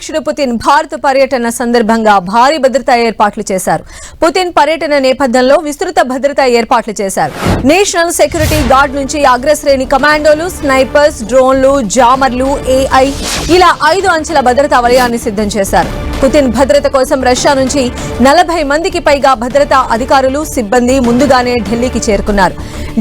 అధ్యక్షుడు పుతిన్ భారత పర్యటన సందర్భంగా భారీ భద్రతా ఏర్పాట్లు చేశారు. పుతిన్ పర్యటన నేపథ్యంలో విస్తృత భద్రతా ఏర్పాట్లు చేశారు. నేషనల్ సెక్యూరిటీ గార్డ్ నుంచి అగ్రశ్రేణి కమాండోలు, స్నైపర్స్, డ్రోన్లు, జామర్లు, AI ఇలా 5 అంచెల భద్రతా వలయాన్ని సిద్ధం చేశారు. పుతిన్ భద్రత కోసం రష్యా నుంచి 40 మందికి పైగా భద్రతా అధికారులు, సిబ్బంది ముందుగానే ఢిల్లీకి చేరుకున్నారు.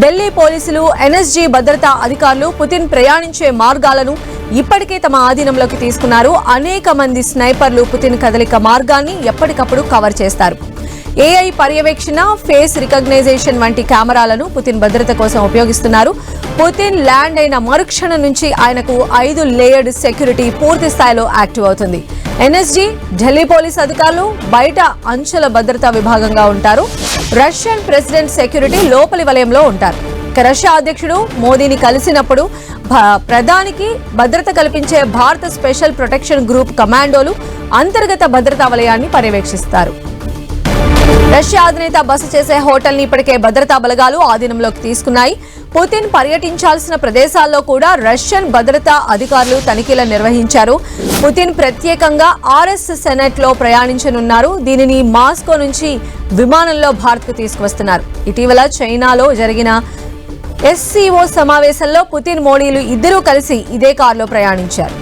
ఢిల్లీ పోలీసులు, NSG భద్రతా అధికారులు పుతిన్ ప్రయాణించే మార్గాలను ఇప్పటికే తమ ఆధీనంలోకి తీసుకున్నారు. అనేక మంది స్నైపర్లు పుతిన్ కదలిక మార్గాన్ని ఎప్పటికప్పుడు కవర్ చేస్తారు. AI పర్యవేక్షణ, ఫేస్ రికగ్నైజేషన్ వంటి కెమెరాలను పుతిన్ భద్రత కోసం ఉపయోగిస్తున్నారు. పుతిన్ ల్యాండ్ అయిన మరుక్షణం నుంచి ఆయనకు 5 లేయర్డ్ సెక్యూరిటీ పూర్తి స్థాయిలో యాక్టివ్ అవుతుంది. NSG, ఢిల్లీ పోలీస్ అధికారులు బయట అంచెల భద్రతా విభాగంగా ఉంటారు. రష్యన్ ప్రెసిడెంట్ సెక్యూరిటీ లోపలి వలయంలో ఉంటారు. రష్యా అధ్యక్షుడు మోదీని కలిసినప్పుడు ప్రధానికి భద్రత కల్పించే భారత స్పెషల్ ప్రొటెక్షన్ గ్రూప్ కమాండోలు అంతర్గత భద్రతా వలయాన్ని పర్యవేక్షిస్తారు. రష్యా అధినేత బస చేసే హోటల్ ని ఇప్పటికే భద్రతా బలగాలు ఆధీనంలోకి తీసుకున్నాయి. పుతిన్ పర్యటించాల్సిన ప్రదేశాల్లో కూడా రష్యన్ భద్రతా అధికారులు తనిఖీలు నిర్వహించారు. పుతిన్ ప్రత్యేకంగా RS సెనెట్ లో ప్రయాణించనున్నారు. దీనిని మాస్కో నుంచి విమానంలో భారత్కు తీసుకువస్తున్నారు. ఇటీవల చైనాలో జరిగిన SCO సమావేశంలో పుతిన్, మోడీలు ఇద్దరూ కలిసి ఇదే కారులో ప్రయాణించారు.